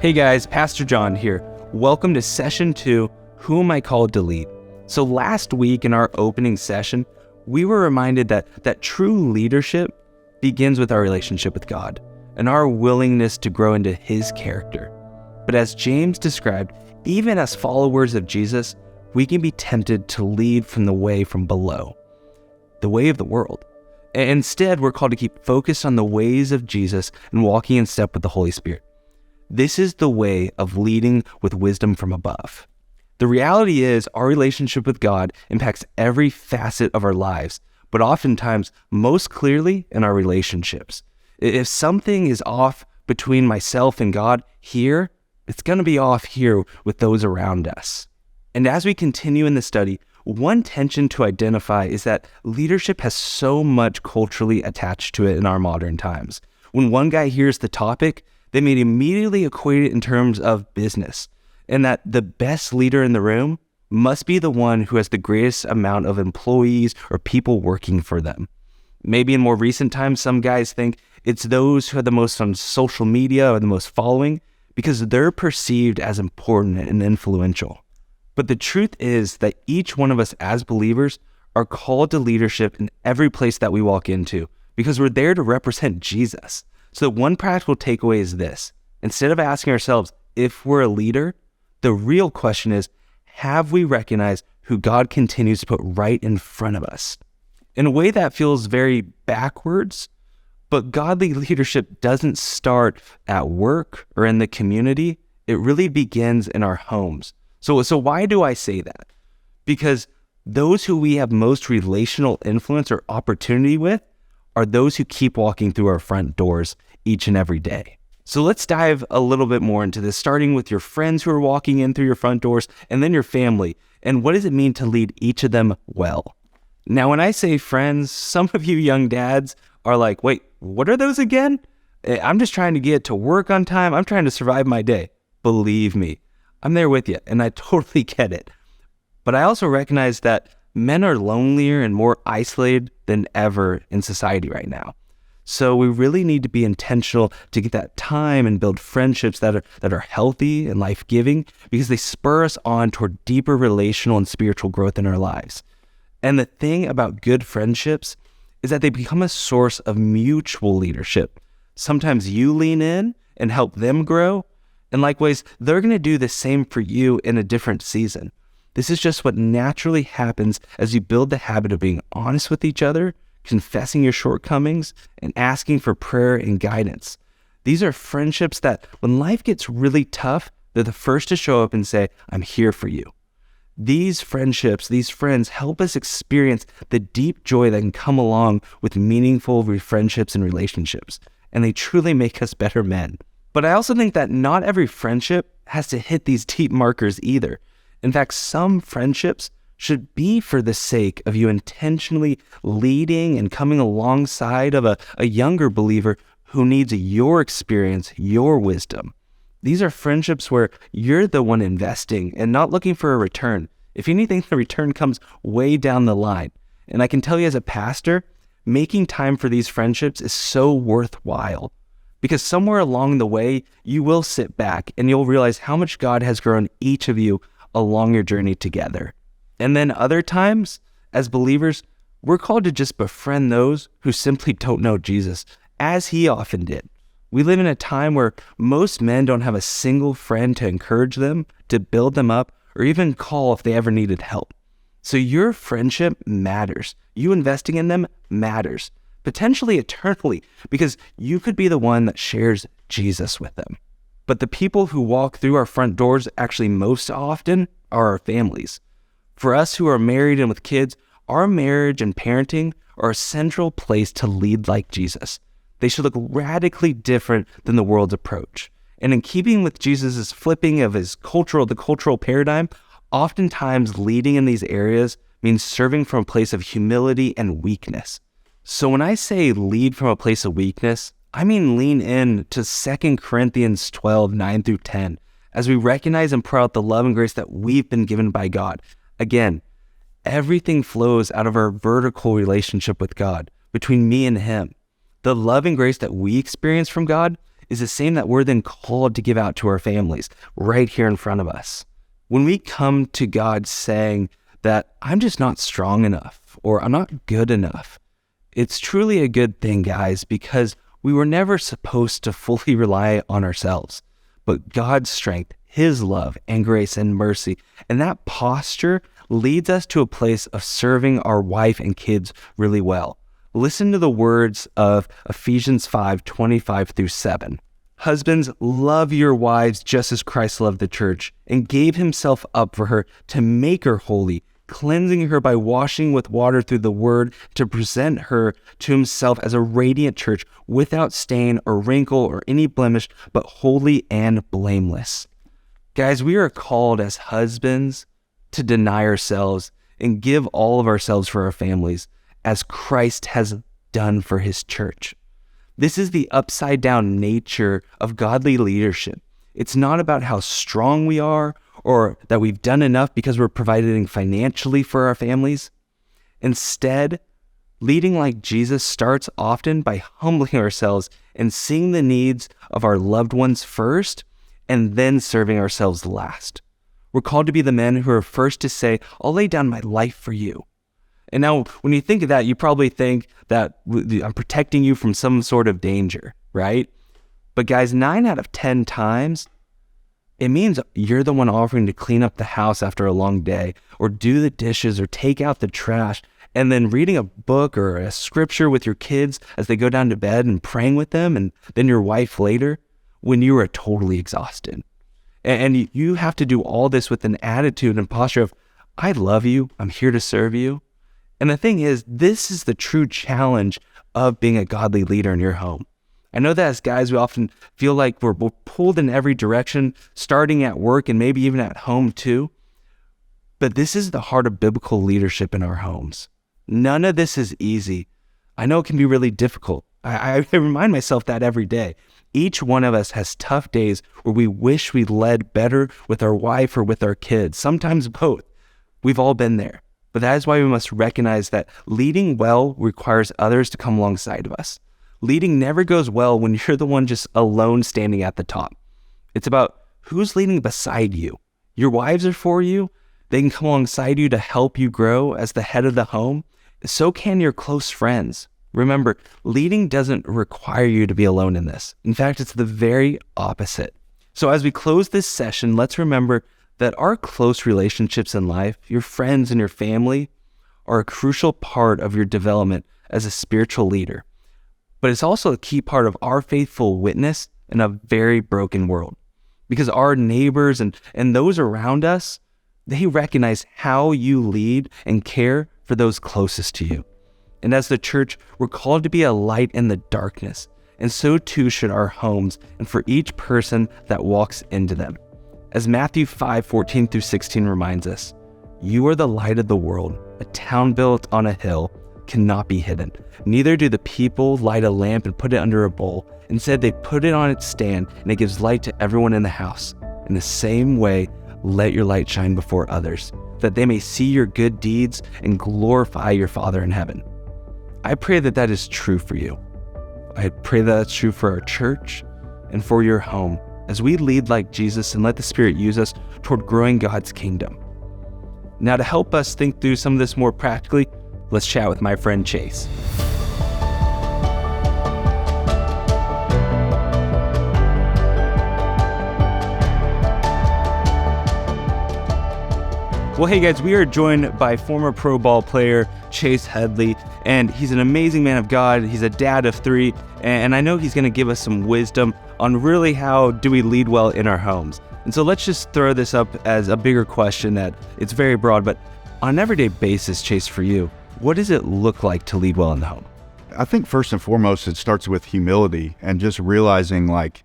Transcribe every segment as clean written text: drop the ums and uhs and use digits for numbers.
Hey guys, Pastor John here. Welcome to session 2, Who Am I Called to Lead? So last week in our opening session, we were reminded that true leadership begins with our relationship with God and our willingness to grow into His character. But as James described, even as followers of Jesus, we can be tempted to lead from the way from below, the way of the world. Instead, we're called to keep focused on the ways of Jesus and walking in step with the Holy Spirit. This is the way of leading with wisdom from above. The reality is our relationship with God impacts every facet of our lives, but oftentimes most clearly in our relationships. If something is off between myself and God here, it's going to be off here with those around us. And as we continue in the study, one tension to identify is that leadership has so much culturally attached to it in our modern times. When one guy hears the topic, they may immediately equate it in terms of business, and that the best leader in the room must be the one who has the greatest amount of employees or people working for them. Maybe in more recent times, some guys think it's those who have the most on social media or the most following because they're perceived as important and influential. But the truth is that each one of us as believers are called to leadership in every place that we walk into because we're there to represent Jesus. So one practical takeaway is this: instead of asking ourselves if we're a leader, the real question is, have we recognized who God continues to put right in front of us? In a way that feels very backwards, but godly leadership doesn't start at work or in the community. It really begins in our homes. So why do I say that? Because those who we have most relational influence or opportunity with are those who keep walking through our front doors each and every day. So let's dive a little bit more into this, starting with your friends who are walking in through your front doors, and then your family. And what does it mean to lead each of them well? Now, when I say friends, some of you young dads are like, wait, what are those again? I'm just trying to get to work on time. I'm trying to survive my day. Believe me, I'm there with you, and I totally get it. But I also recognize that men are lonelier and more isolated than ever in society right now. So we really need to be intentional to get that time and build friendships that are healthy and life-giving, because they spur us on toward deeper relational and spiritual growth in our lives. And the thing about good friendships is that they become a source of mutual leadership. Sometimes you lean in and help them grow, and likewise, they're going to do the same for you in a different season. This is just what naturally happens as you build the habit of being honest with each other, confessing your shortcomings, and asking for prayer and guidance. These are friendships that when life gets really tough, they're the first to show up and say, I'm here for you. These friendships, these friends help us experience the deep joy that can come along with meaningful friendships and relationships, and they truly make us better men. But I also think that not every friendship has to hit these deep markers either. In fact, some friendships should be for the sake of you intentionally leading and coming alongside of a younger believer who needs your experience, your wisdom. These are friendships where you're the one investing and not looking for a return. If anything, the return comes way down the line. And I can tell you as a pastor, making time for these friendships is so worthwhile, because somewhere along the way, you will sit back and you'll realize how much God has grown each of you along your journey together. And then other times, as believers, we're called to just befriend those who simply don't know Jesus, as He often did. We live in a time where most men don't have a single friend to encourage them, to build them up, or even call if they ever needed help. So your friendship matters. You investing in them matters, potentially eternally, because you could be the one that shares Jesus with them. But the people who walk through our front doors actually most often are our families. For us who are married and with kids, our marriage and parenting are a central place to lead like Jesus. They should look radically different than the world's approach. And in keeping with Jesus' flipping of the cultural paradigm, oftentimes leading in these areas means serving from a place of humility and weakness. So when I say lead from a place of weakness, I mean lean in to 2 Corinthians 12, 9 through 10, as we recognize and pour out the love and grace that we've been given by God. Again, everything flows out of our vertical relationship with God, between me and Him. The love and grace that we experience from God is the same that we're then called to give out to our families right here in front of us. When we come to God saying that I'm just not strong enough or I'm not good enough, it's truly a good thing, guys, because we were never supposed to fully rely on ourselves, but God's strength, His love and grace and mercy. And that posture leads us to a place of serving our wife and kids really well. Listen to the words of Ephesians 5:25-7. Husbands, love your wives just as Christ loved the church and gave himself up for her to make her holy, cleansing her by washing with water through the word to present her to himself as a radiant church without stain or wrinkle or any blemish, but holy and blameless. Guys, we are called as husbands to deny ourselves and give all of ourselves for our families, as Christ has done for his church. This is the upside down nature of godly leadership. It's not about how strong we are or that we've done enough because we're providing financially for our families. Instead, leading like Jesus starts often by humbling ourselves and seeing the needs of our loved ones first and then serving ourselves last. We're called to be the men who are first to say, I'll lay down my life for you. And now, when you think of that, you probably think that I'm protecting you from some sort of danger, right? But guys, 9 out of 10 times, it means you're the one offering to clean up the house after a long day, or do the dishes, or take out the trash, and then reading a book or a scripture with your kids as they go down to bed and praying with them, and then your wife later, when you are totally exhausted. And you have to do all this with an attitude and posture of, I love you, I'm here to serve you. And the thing is, this is the true challenge of being a godly leader in your home. I know that as guys, we often feel like we're pulled in every direction, starting at work and maybe even at home too. But this is the heart of biblical leadership in our homes. None of this is easy. I know it can be really difficult. I remind myself that every day. Each one of us has tough days where we wish we led better with our wife or with our kids, sometimes both. We've all been there. But that is why we must recognize that leading well requires others to come alongside of us. Leading never goes well when you're the one just alone standing at the top. It's about who's leading beside you. Your wives are for you. They can come alongside you to help you grow as the head of the home. So can your close friends. Remember, leading doesn't require you to be alone in this. In fact, it's the very opposite. So as we close this session, let's remember that our close relationships in life, your friends and your family, are a crucial part of your development as a spiritual leader. But it's also a key part of our faithful witness in a very broken world. Because our neighbors and those around us, they recognize how you lead and care for those closest to you. And as the church, we're called to be a light in the darkness, and so too should our homes and for each person that walks into them. As Matthew 5:14-16 reminds us, you are the light of the world. A town built on a hill cannot be hidden. Neither do the people light a lamp and put it under a bowl. Instead, they put it on its stand, and it gives light to everyone in the house. In the same way, let your light shine before others, that they may see your good deeds and glorify your Father in heaven. I pray that that is true for you. I pray that that's true for our church and for your home, as we lead like Jesus and let the Spirit use us toward growing God's kingdom. Now, to help us think through some of this more practically, let's chat with my friend Chase. Well, hey guys, we are joined by former pro ball player Chase Headley, and he's an amazing man of God. He's a dad of 3, and I know he's going to give us some wisdom on really how do we lead well in our homes. And so let's just throw this up as a bigger question that it's very broad, but on an everyday basis, Chase, for you, what does it look like to lead well in the home? I think first and foremost, it starts with humility and just realizing like,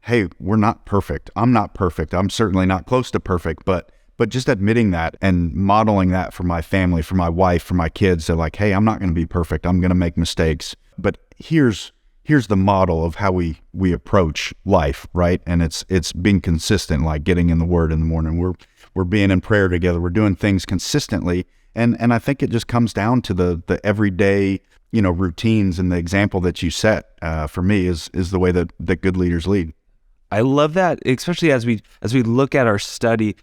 hey, we're not perfect. I'm not perfect. I'm certainly not close to perfect, but just admitting that and modeling that for my family, for my wife, for my kids. They're like, hey, I'm not going to be perfect. I'm going to make mistakes. But here's the model of how we approach life, right? And it's being consistent, like getting in the Word in the morning. We're being in prayer together. We're doing things consistently. And I think it just comes down to the everyday routines and the example that you set for me is the way that good leaders lead. I love that, especially as we look at our study.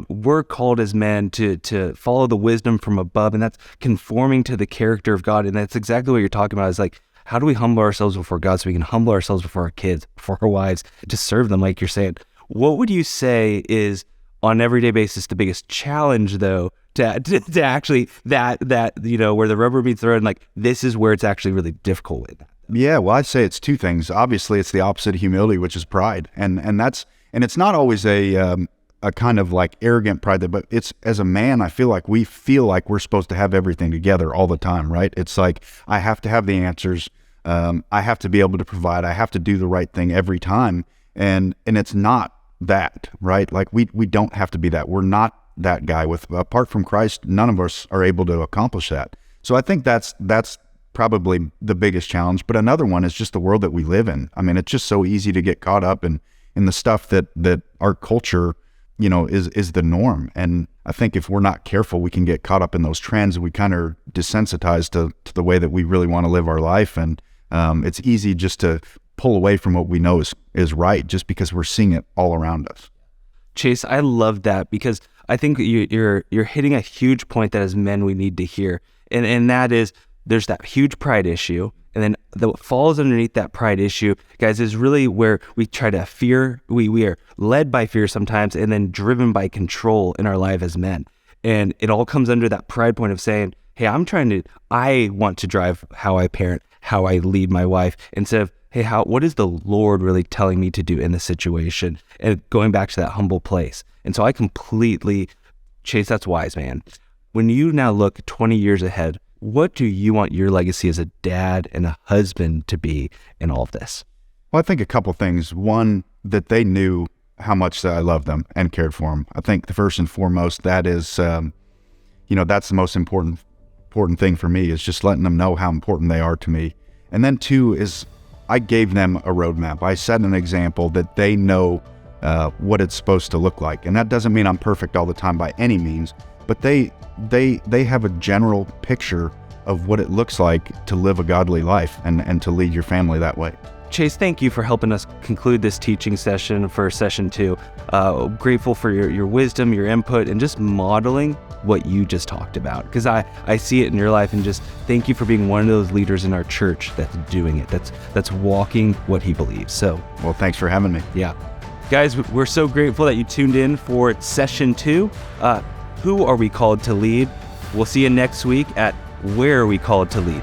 We're called as men to follow the wisdom from above, and that's conforming to the character of God. And that's exactly what you're talking about. Is like, how do we humble ourselves before God so we can humble ourselves before our kids, before our wives, to serve them, like you're saying. What would you say is, on an everyday basis, the biggest challenge, though, to actually that where the rubber meets the road, and like this is where it's actually really difficult with that? Yeah, well, I'd say it's two things. Obviously, it's the opposite of humility, which is pride, and it's not always a kind of like arrogant pride, but it's, as a man, I feel like we feel like we're supposed to have everything together all the time, right? It's like, I have to have the answers. I have to be able to provide. I have to do the right thing every time. And it's not that, right? Like we don't have to be that. We're not that guy. Apart from Christ, none of us are able to accomplish that. So I think that's probably the biggest challenge. But another one is just the world that we live in. I mean, it's just so easy to get caught up in the stuff that our culture, is the norm. And I think if we're not careful, we can get caught up in those trends, and we kind of desensitized to the way that we really want to live our life. And it's easy just to pull away from what we know is right, just because we're seeing it all around us. Chase, I love that, because I think you're hitting a huge point that as men we need to hear. And that is, there's that huge pride issue. And then what falls underneath that pride issue, guys, is really where we try to fear. We are led by fear sometimes, and then driven by control in our life as men. And it all comes under that pride point of saying, hey, I want to drive how I parent, how I lead my wife, instead of, hey, what is the Lord really telling me to do in this situation? And going back to that humble place. And so I completely, Chase, that's wise, man. When you now look 20 years ahead, what do you want your legacy as a dad and a husband to be in all of this? Well, I think a couple things. One, that they knew how much that I loved them and cared for them. I think the first and foremost, that is, that's the most important thing for me, is just letting them know how important they are to me. And then two is, I gave them a roadmap. I set an example that they know what it's supposed to look like. And that doesn't mean I'm perfect all the time by any means, but they have a general picture of what it looks like to live a godly life and to lead your family that way. Chase, thank you for helping us conclude this teaching session for session 2. Grateful for your wisdom, your input, and just modeling what you just talked about, because I see it in your life, and just thank you for being one of those leaders in our church that's doing it, that's walking what he believes. So, well, thanks for having me. Yeah. Guys, we're so grateful that you tuned in for session 2. Who are we called to lead? We'll see you next week at Where Are We Called to Lead?